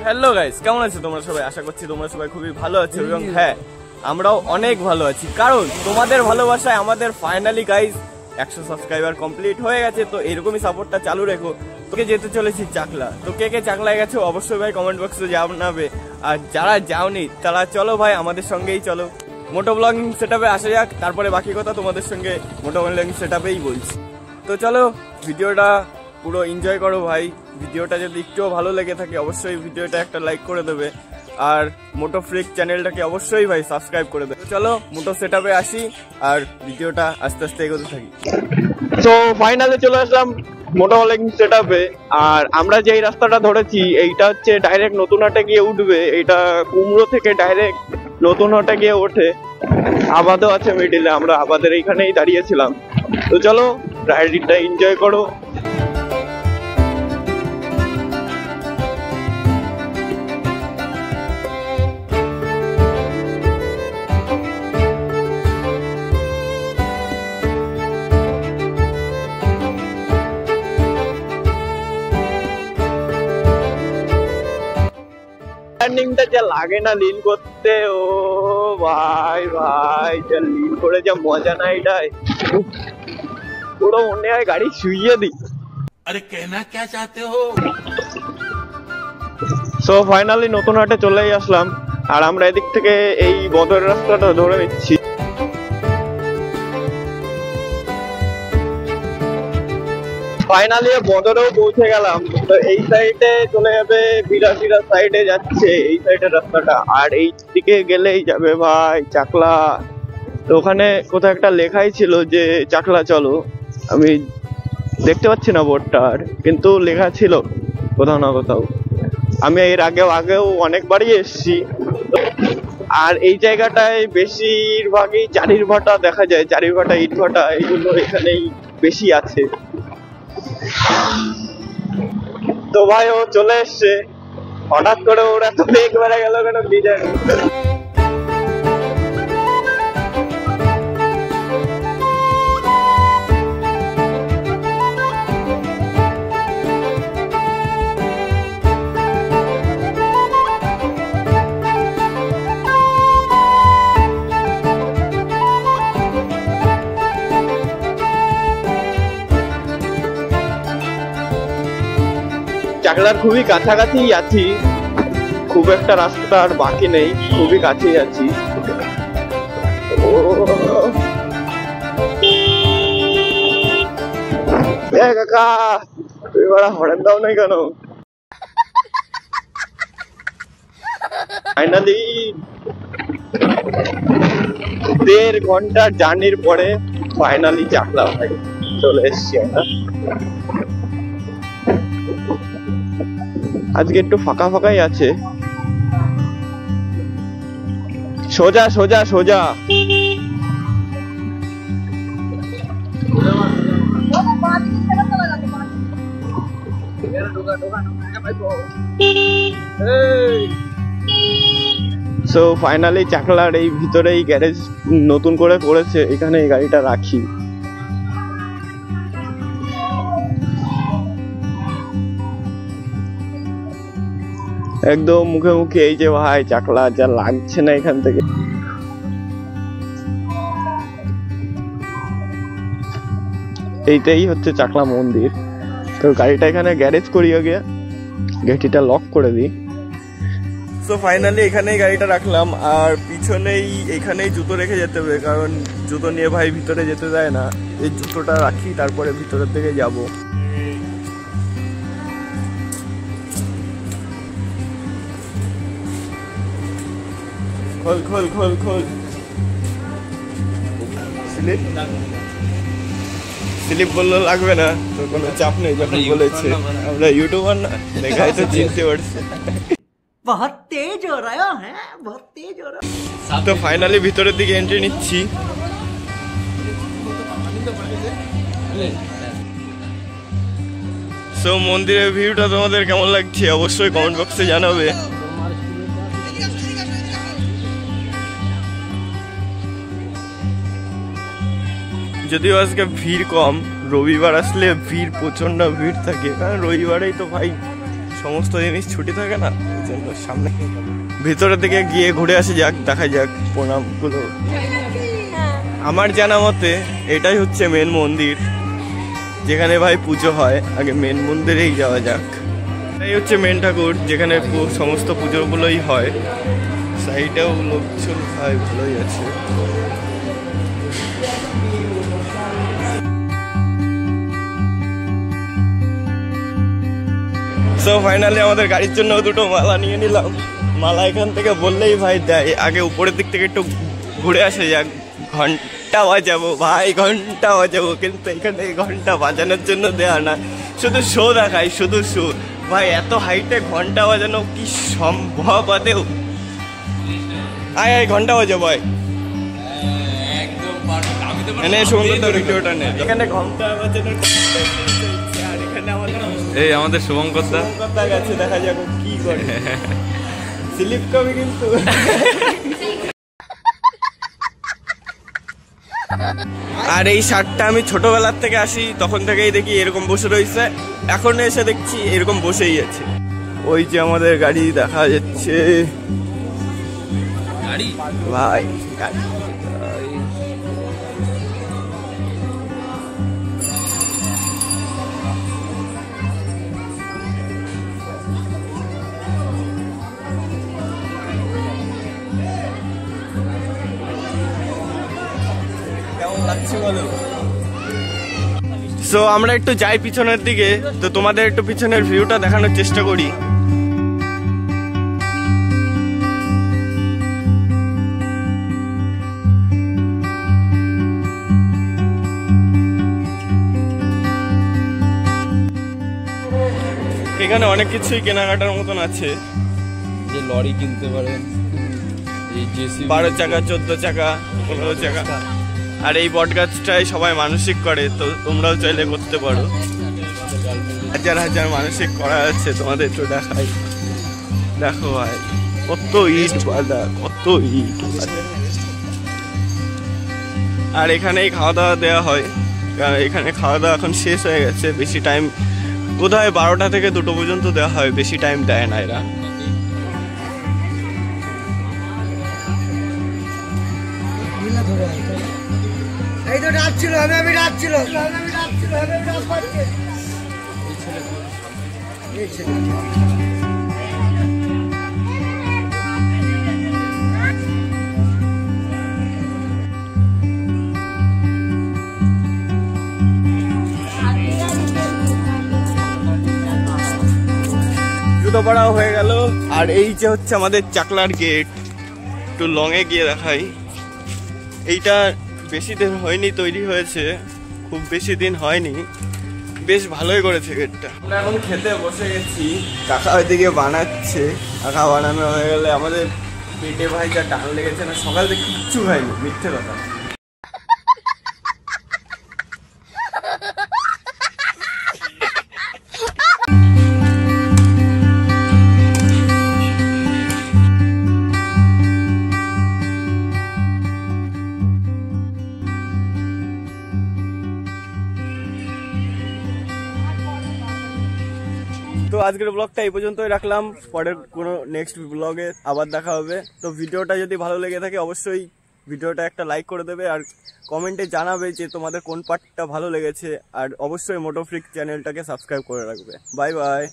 Hello guys, কেমন আছো তোমরা সবাই? আশা করছি তোমরা সবাই খুবই ভালো আছো এবং হ্যাঁ, আমরাও অনেক ভালো আছি, কারণ তোমাদের ভালোবাসায় আমাদের ফাইনালি গাইস 100 সাবস্ক্রাইবার কমপ্লিট হয়ে গেছে। তো এরকমই সাপোর্টটা চালু রেখো। তোকে যেতে চলেছি চাকলা। তো কে কে চাকলায় গেছো অবশ্যই ভাই কমেন্ট বক্সে জানাবে, আর যারা যাওনি তারা চলো ভাই আমাদের সঙ্গেই চলো। মোটো ব্লগিং সেটআপে আসা যাক, তারপরে বাকি কথা তোমাদের সঙ্গে মোটো ব্লগিং সেটআপেই বলছি। তো চলো ভিডিওটা পুরো এনজয় করো ভাই। ভিডিওটা যদি একটুও ভালো লেগে থাকে অবশ্যই ভিডিওটা একটা লাইক করে দেবে, আর মোটো ফ্রিক চ্যানেলটাকে অবশ্যই ভাই সাবস্ক্রাইব করে দেবে। চলো মোটো সেটআপে আসি আর ভিডিওটা আস্তে আস্তে এগোতে থাকি। তো ফাইনালি চলে আসলাম মোটো ব্লগিং সেটআপে। আর আমরা যে রাস্তাটা ধরেছি এইটা হচ্ছে ডাইরেক্ট নতুন হাটে গিয়ে উঠবে। এটা কুমড়ো থেকে ডাইরেক্ট নতুন হাটে গিয়ে ওঠে। আবাদও আছে মিডিলে, আমরা আবাদের এইখানেই দাঁড়িয়েছিলাম। তো চলো রাইডটা এনজয় করো। টার্নিংটা যা লাগে না লিন করতে, ও ভাই ভাই যা লিন করে যা মজা না এটাই, পুরো মনে হয় গাড়ি শুইয়ে দিই। আরে কেনা কে চাতে হো? সো ফাইনালি নতুন হাটে চলেই আসলাম, আর আমরা এদিক থেকে এই বদর রাস্তাটা ধরে নিচ্ছি। ফাইনালি বদরেও পৌঁছে গেলাম। তো এই সাইডে চলে যাবে বিরাশিরা সাইডে যাচ্ছে এই সাইডের রাস্তাটা, আর এই দিকে গেলেই যাবে ভাই চাকলা। তো ওখানে কোথাও একটা লেখাই ছিল যে চাকলা চলো, আমি দেখতে পাচ্ছি না বোর্ডটা, আর কিন্তু লেখা ছিল কোথাও না কোথাও। আমি এর আগেও অনেকবারই এসেছি। আর এই জায়গাটায় বেশিরভাগই চারির ভাটা দেখা যায়, চারির ভাটা ইট ভাটা এইগুলো এখানেই বেশি আছে। তো ভাই ও চলে এসছে, হঠাৎ করে ওর এত বেগ বেড়ে গেল কেন কি জানি। চাকলার খুবই কাছাকাছি আছি, খুব একটা রাস্তা আর বাকি নেই, খুবই কাছেই আছি। কাকা তুই বড় হরেন দাও নাই কেন? ফাইনালি 1.5 ঘন্টার জার্নির পরে ফাইনালি চাকলা ভাই চলে এসছি আমরা। আজকে একটু ফাঁকা ফাঁকাই আছে। সোজা সোজা সোজা। সো ফাইনালি চাকলার এই ভিতরেই গ্যারেজ নতুন করে করেছে, এখানে এই গাড়িটা রাখি। একদম মুখে মুখে এই যে ভাই চাকলা, যা লাগছে না এখান থেকে। এইটাই হচ্ছে চাকলা মন্দির। তো গাড়িটা এখানে গ্যারেজ করিয়ে গিয়ে গেটিটা লক করে দিই। তো ফাইনালি এখানেই গাড়িটা রাখলাম, আর পিছনেই এখানেই জুতো রেখে যেতে হবে, কারণ জুতো নিয়ে ভাই ভিতরে যেতে দেয় না। এই জুতোটা রাখি, তারপরে ভিতরের দিকে যাবো। খোল খোল খোল খোল। স্লিপ বললো লাগবে না, তো কোনো চাপ নেই, যখন বলেছে। আমরা ইউটিউবার না, দেখাই তো চিনতে পারছি। बहुत तेज हो रहा है, बहुत तेज हो रहा है। তো ফাইনালি ভিতরের দিকে এন্ট্রি নিচ্ছি। সো মন্দিরের ভিউটা তোমাদের কেমন লাগছে অবশ্যই কমেন্ট বক্সে জানাবে। যদিও আজকে ভিড় কম, রবিবার আসলে ভিড় প্রচন্ড ভিড় থাকে, কারণ রবিবারেই তো ভাই সমস্ত জিনিস ছুটি থাকে না, ওই জন্য সামনে ভিতরের দিকে গিয়ে ঘুরে আসে যাক, দেখা যাক প্রণামগুলো। আমার জানা মতে এটাই হচ্ছে মেন মন্দির যেখানে ভাই পুজো হয়। আগে মেন মন্দিরেই যাওয়া যাক। এই হচ্ছে মেন ঠাকুর যেখানে সমস্ত পুজোগুলোই হয়। সাইডেও লোকজন ভাই ভালোই আছে। সো ফাইনালি আমাদের গাড়ির জন্য দুটো মালা নিয়ে নিলাম। মালা এখান থেকে বললেই ভাই দেয়। আগে উপরের দিক থেকে একটু ঘুরে আসে যাক। ঘন্টা বাজাবো ভাই, ঘন্টা বাজাবো, কিন্তু এখানে ঘন্টা বাজানোর জন্য দেয়া না, শুধু শো দেখায়, শুধু শো। ভাই এত হাইটে ঘন্টা বাজানো কি সম্ভব আদেও? আয় আয় ঘন্টা বাজাবো ভাই, এনে সুন্দর ভিডিওটা নে। এখানে ঘন্টা বাজানোর আর এখানে এই আমাদের শুভঙ্কর দা গেছে, দেখা যাক কি করে। স্লিপ কবি কিন্তু। আর এই শার্টটা আমি ছোটবেলার থেকে আসি তখন থেকেই দেখি এরকম বসে রয়েছে, এখন এসে দেখছি এরকম বসেই আছে। ওই যে আমাদের গাড়ি দেখা যাচ্ছে ভাই, গাড়ি। সো আমরা একটু যাই পিছনের দিকে, তো তোমাদের একটু পিছনের ভিউটা দেখানোর চেষ্টা করি। এখানে অনেক কিছুই কেনাকাটার মতন আছে, যে লরি কিনতে পারেন, এই জেসিবি 12 চাকা, 14 চাকা, 15 চাকা। আর এই বট গাছটাই সবাই মানসিক করে, তো তোমরাও চাইলে করতে পারো। হাজার হাজার মানসিক করা আছে, তোমাদের একটু দেখাই। দেখো ভাই কত ইট বাঁধা, কত ইট। আর এখানেই খাওয়া দাওয়া দেওয়া হয়। এখানে খাওয়া দাওয়া এখন শেষ হয়ে গেছে, বেশি টাইম বোধহয় 12টা থেকে 2টো পর্যন্ত দেওয়া হয়, বেশি টাইম দেয় না এরা। এই তো ডাকছিল, আমি ডাকছিল, আমি ডাকছিল, আমি ডাক পাচ্ছি। এই ছেলে জুতো পড়াও হয়ে গেল। আর এই যে হচ্ছে আমাদের চাকলার গেট, একটু লংয়ে গিয়ে দেখাই। এইটা বেশি দিন হয়নি তৈরি হয়েছে, খুব বেশি দিন হয়নি, বেশ ভালোই করেছে গেটটা। আমরা এখন খেতে বসে গেছি, কাকা ওইদিকে বানাচ্ছে। কাকা বানানো হয়ে গেলে আমাদের পেটে ভাই যা টান লেগেছে না, সকাল থেকে কিচ্ছু খাইনি, মিথ্যে কথা। তো আজকের ব্লগটা এই পর্যন্তই রাখলাম, পরের কোনো নেক্সট ব্লগে আবার দেখা হবে। তো ভিডিওটা যদি ভালো লেগে থাকে অবশ্যই ভিডিওটা একটা লাইক করে দেবে, আর কমেন্টে জানাবে যে তোমাদের কোন পার্টটা ভালো লেগেছে, আর অবশ্যই মোটোফ্রিক চ্যানেলটাকে সাবস্ক্রাইব করে রাখবে। Bye bye.